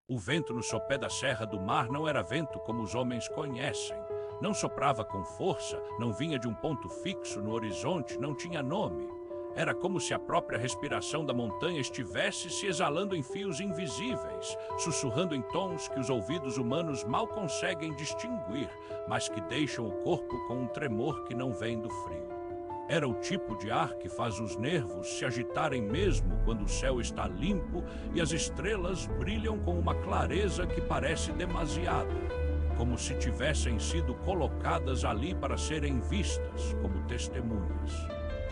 O vento no sopé da serra do mar não era vento como os homens conhecem. Não soprava com força, não vinha de um ponto fixo no horizonte, não tinha nome. Era como se a própria respiração da montanha estivesse se exalando em fios invisíveis, sussurrando em tons que os ouvidos humanos mal conseguem distinguir, mas que deixam o corpo com um tremor que não vem do frio. Era o tipo de ar que faz os nervos se agitarem mesmo quando o céu está limpo e as estrelas brilham com uma clareza que parece demasiada, como se tivessem sido colocadas ali para serem vistas como testemunhas.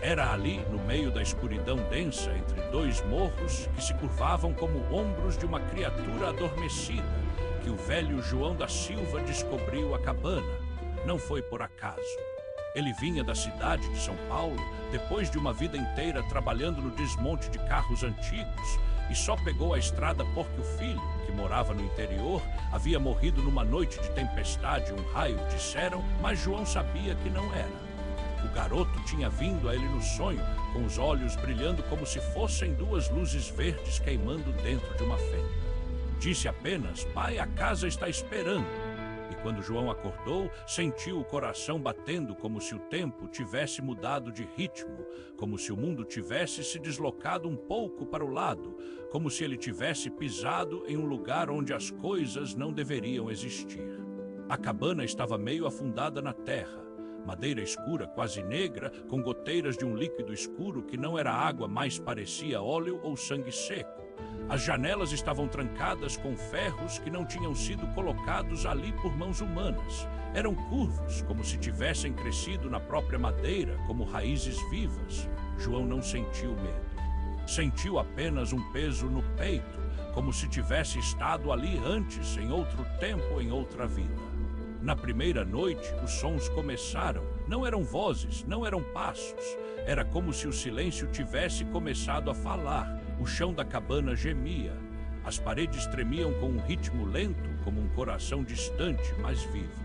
Era ali, no meio da escuridão densa entre dois morros que se curvavam como ombros de uma criatura adormecida, que o velho João da Silva descobriu a cabana. Não foi por acaso. Ele vinha da cidade de São Paulo, depois de uma vida inteira trabalhando no desmonte de carros antigos, e só pegou a estrada porque o filho, que morava no interior, havia morrido numa noite de tempestade, um raio, disseram, mas João sabia que não era. O garoto tinha vindo a ele no sonho, com os olhos brilhando como se fossem duas luzes verdes queimando dentro de uma fenda. Disse apenas, pai, a casa está esperando. E quando João acordou, sentiu o coração batendo como se o tempo tivesse mudado de ritmo, como se o mundo tivesse se deslocado um pouco para o lado, como se ele tivesse pisado em um lugar onde as coisas não deveriam existir. A cabana estava meio afundada na terra. Madeira escura, quase negra, com goteiras de um líquido escuro que não era água, mas parecia óleo ou sangue seco. As janelas estavam trancadas com ferros que não tinham sido colocados ali por mãos humanas. Eram curvos, como se tivessem crescido na própria madeira, como raízes vivas. João não sentiu medo. Sentiu apenas um peso no peito, como se tivesse estado ali antes, em outro tempo, em outra vida. Na primeira noite, os sons começaram. Não eram vozes, não eram passos. Era como se o silêncio tivesse começado a falar. O chão da cabana gemia. As paredes tremiam com um ritmo lento, como um coração distante, mas vivo.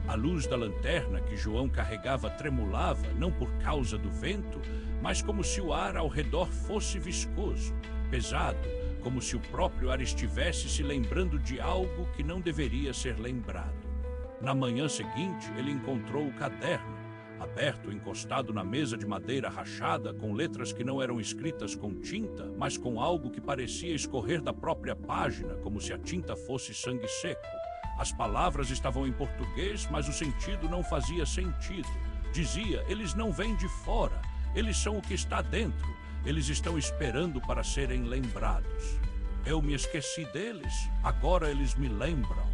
A luz da lanterna que João carregava tremulava, não por causa do vento, mas como se o ar ao redor fosse viscoso, pesado, como se o próprio ar estivesse se lembrando de algo que não deveria ser lembrado. Na manhã seguinte, ele encontrou o caderno, aberto, encostado na mesa de madeira rachada, com letras que não eram escritas com tinta, mas com algo que parecia escorrer da própria página, como se a tinta fosse sangue seco. As palavras estavam em português, mas o sentido não fazia sentido. Dizia, eles não vêm de fora, eles são o que está dentro, eles estão esperando para serem lembrados. Eu me esqueci deles, agora eles me lembram.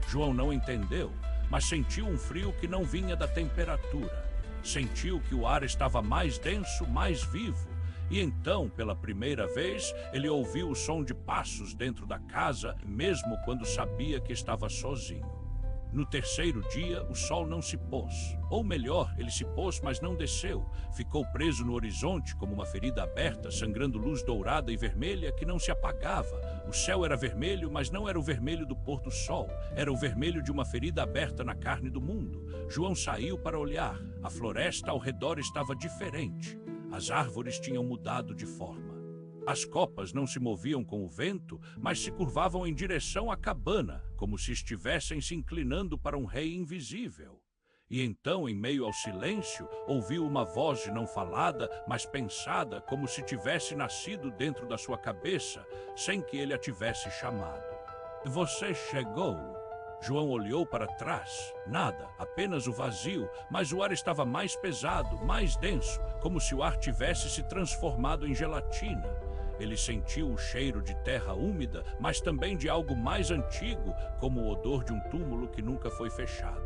João não entendeu, mas sentiu um frio que não vinha da temperatura. Sentiu que o ar estava mais denso, mais vivo. E então, pela primeira vez, ele ouviu o som de passos dentro da casa, mesmo quando sabia que estava sozinho. No terceiro dia, o sol não se pôs. Ou melhor, ele se pôs, mas não desceu. Ficou preso no horizonte como uma ferida aberta, sangrando luz dourada e vermelha que não se apagava. O céu era vermelho, mas não era o vermelho do pôr do sol. Era o vermelho de uma ferida aberta na carne do mundo. João saiu para olhar. A floresta ao redor estava diferente. As árvores tinham mudado de forma. As copas não se moviam com o vento, mas se curvavam em direção à cabana, como se estivessem se inclinando para um rei invisível. E então, em meio ao silêncio, ouviu uma voz não falada, mas pensada, como se tivesse nascido dentro da sua cabeça, sem que ele a tivesse chamado. Você chegou. João olhou para trás. Nada, apenas o vazio, mas o ar estava mais pesado, mais denso, como se o ar tivesse se transformado em gelatina. Ele sentiu o cheiro de terra úmida, mas também de algo mais antigo, como o odor de um túmulo que nunca foi fechado.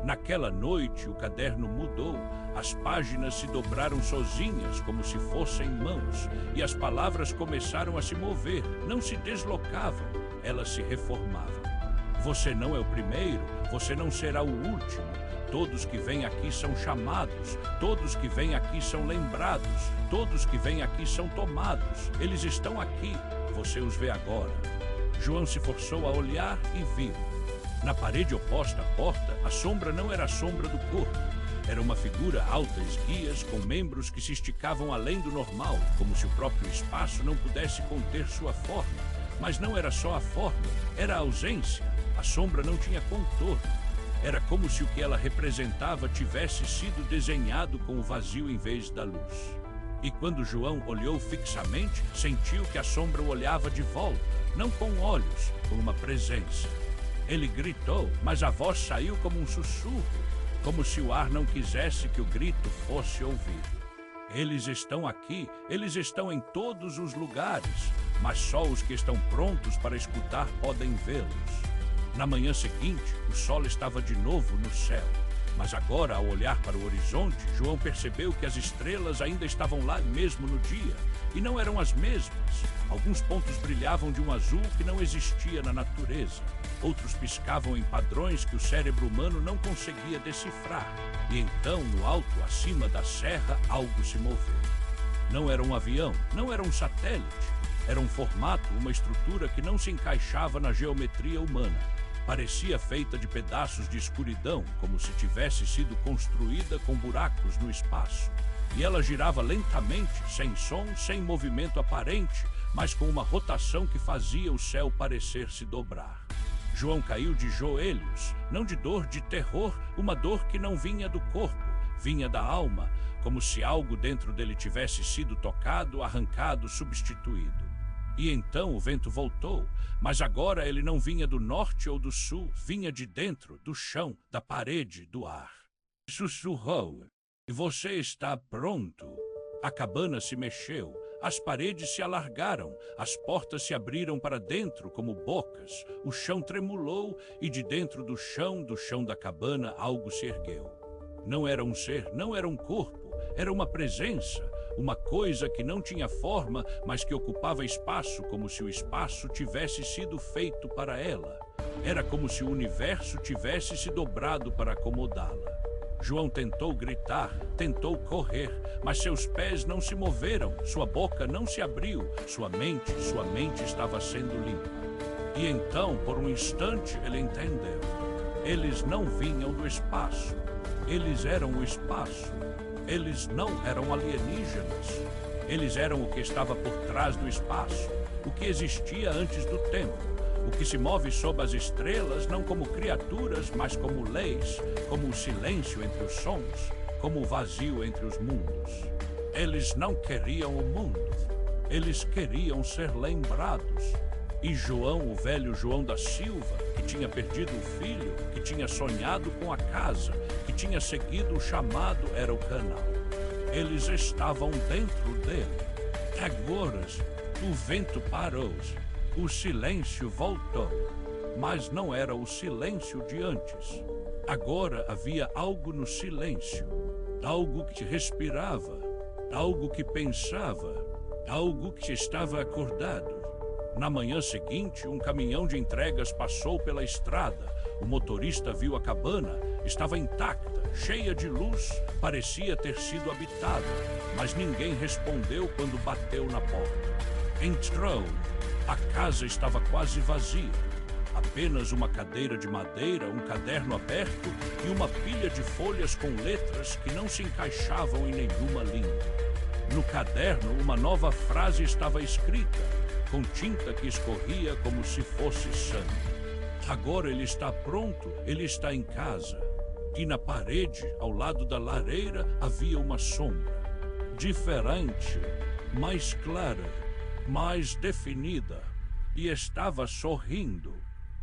Naquela noite, o caderno mudou. As páginas se dobraram sozinhas, como se fossem mãos, e as palavras começaram a se mover, não se deslocavam, elas se reformavam. Você não é o primeiro, você não será o último. Todos que vêm aqui são chamados, todos que vêm aqui são lembrados, todos que vêm aqui são tomados. Eles estão aqui, você os vê agora. João se forçou a olhar e viu. Na parede oposta à porta, a sombra não era a sombra do corpo. Era uma figura alta, esguias, com membros que se esticavam além do normal, como se o próprio espaço não pudesse conter sua forma. Mas não era só a forma, era a ausência. A sombra não tinha contorno. Era como se o que ela representava tivesse sido desenhado com o vazio em vez da luz. E quando João olhou fixamente, sentiu que a sombra o olhava de volta, não com olhos, com uma presença. Ele gritou, mas a voz saiu como um sussurro, como se o ar não quisesse que o grito fosse ouvido. Eles estão aqui, eles estão em todos os lugares, mas só os que estão prontos para escutar podem vê-los. Na manhã seguinte, o sol estava de novo no céu. Mas agora, ao olhar para o horizonte, João percebeu que as estrelas ainda estavam lá mesmo no dia, e não eram as mesmas. Alguns pontos brilhavam de um azul que não existia na natureza. Outros piscavam em padrões que o cérebro humano não conseguia decifrar. E então, no alto, acima da serra, algo se moveu. Não era um avião, não era um satélite. Era um formato, uma estrutura que não se encaixava na geometria humana. Parecia feita de pedaços de escuridão, como se tivesse sido construída com buracos no espaço. E ela girava lentamente, sem som, sem movimento aparente, mas com uma rotação que fazia o céu parecer se dobrar. João caiu de joelhos, não de dor, de terror, uma dor que não vinha do corpo, vinha da alma, como se algo dentro dele tivesse sido tocado, arrancado, substituído. E então o vento voltou, mas agora ele não vinha do norte ou do sul, vinha de dentro, do chão, da parede, do ar. Sussurrou: "E você está pronto?" A cabana se mexeu, as paredes se alargaram, as portas se abriram para dentro como bocas, o chão tremulou e de dentro do chão da cabana, algo se ergueu. Não era um ser, não era um corpo, era uma presença. Uma coisa que não tinha forma, mas que ocupava espaço, como se o espaço tivesse sido feito para ela. Era como se o universo tivesse se dobrado para acomodá-la. João tentou gritar, tentou correr, mas seus pés não se moveram, sua boca não se abriu, sua mente estava sendo limpa. E então, por um instante, ele entendeu. Eles não vinham do espaço, eles eram o espaço. Eles não eram alienígenas. Eles eram o que estava por trás do espaço, o que existia antes do tempo, o que se move sob as estrelas, não como criaturas, mas como leis, como o silêncio entre os sons, como o vazio entre os mundos. Eles não queriam o mundo, eles queriam ser lembrados. E João, o velho João da Silva, que tinha perdido o filho, que tinha sonhado com a casa, que tinha seguido o chamado, era o canal. Eles estavam dentro dele. Agora, o vento parou, o silêncio voltou, mas não era o silêncio de antes. Agora havia algo no silêncio, algo que respirava, algo que pensava, algo que estava acordado. Na manhã seguinte, um caminhão de entregas passou pela estrada. O motorista viu a cabana, estava intacta, cheia de luz, parecia ter sido habitada, mas ninguém respondeu quando bateu na porta. Entrou. A casa estava quase vazia. Apenas uma cadeira de madeira, um caderno aberto e uma pilha de folhas com letras que não se encaixavam em nenhuma língua. No caderno, uma nova frase estava escrita, com tinta que escorria como se fosse sangue. Agora ele está pronto, ele está em casa. E na parede, ao lado da lareira, havia uma sombra. Diferente, mais clara, mais definida. E estava sorrindo.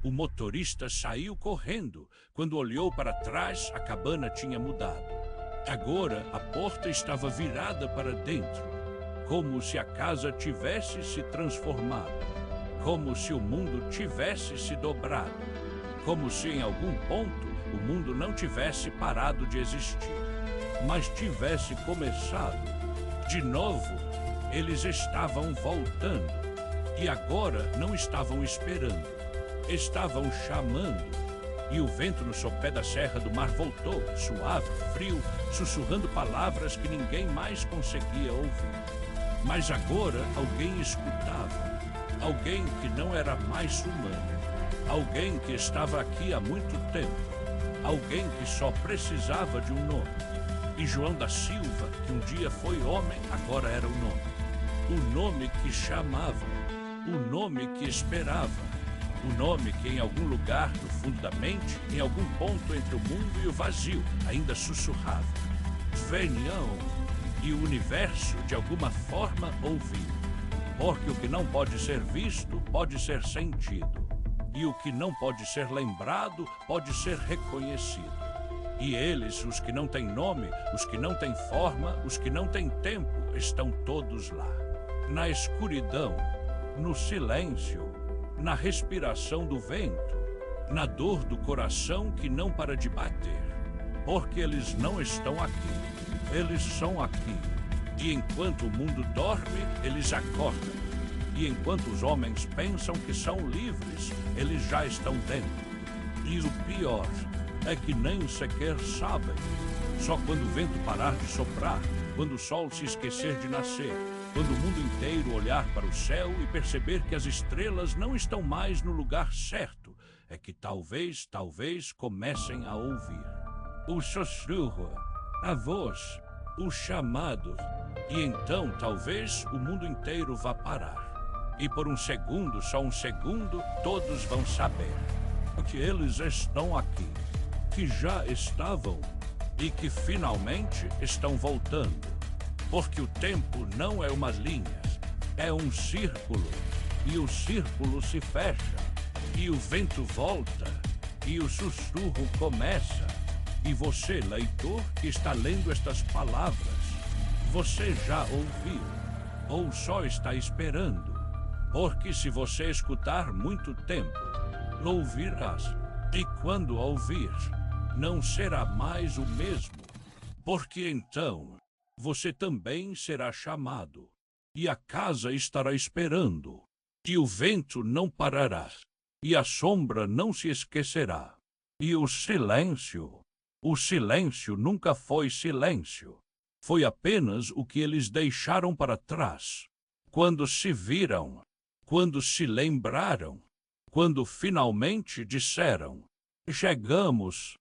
O motorista saiu correndo. Quando olhou para trás, a cabana tinha mudado. Agora, a porta estava virada para dentro, como se a casa tivesse se transformado, como se o mundo tivesse se dobrado, como se em algum ponto o mundo não tivesse parado de existir, mas tivesse começado. De novo, eles estavam voltando, e agora não estavam esperando, estavam chamando. E o vento no sopé da serra do mar voltou, suave, frio, sussurrando palavras que ninguém mais conseguia ouvir. Mas agora alguém escutava, alguém que não era mais humano, alguém que estava aqui há muito tempo, alguém que só precisava de um nome. E João da Silva, que um dia foi homem, agora era o nome que chamava. o nome que esperava. O nome que em algum lugar do fundo da mente, em algum ponto entre o mundo e o vazio, ainda sussurrava. Venham! E o universo, de alguma forma, ouviu. Porque o que não pode ser visto, pode ser sentido. E o que não pode ser lembrado, pode ser reconhecido. E eles, os que não têm nome, os que não têm forma, os que não têm tempo, estão todos lá. Na escuridão, no silêncio, na respiração do vento, na dor do coração que não para de bater. Porque eles não estão aqui, eles são aqui. E enquanto o mundo dorme, eles acordam. E enquanto os homens pensam que são livres, eles já estão dentro. E o pior é que nem sequer sabem. Só quando o vento parar de soprar, quando o sol se esquecer de nascer, quando o mundo inteiro olhar para o céu e perceber que as estrelas não estão mais no lugar certo, é que talvez comecem a ouvir. O sussurro, a voz, o chamado, e então talvez o mundo inteiro vá parar. E por um segundo, só um segundo, todos vão saber que eles estão aqui, que já estavam e que finalmente estão voltando. Porque o tempo não é uma linha, é um círculo, e o círculo se fecha, e o vento volta, e o sussurro começa. E você, leitor, que está lendo estas palavras, você já ouviu, ou só está esperando. Porque se você escutar muito tempo, ouvirás, e quando ouvir, não será mais o mesmo, porque então você também será chamado, e a casa estará esperando, e o vento não parará, e a sombra não se esquecerá, e o silêncio nunca foi silêncio, foi apenas o que eles deixaram para trás, quando se viram, quando se lembraram, quando finalmente disseram, chegamos,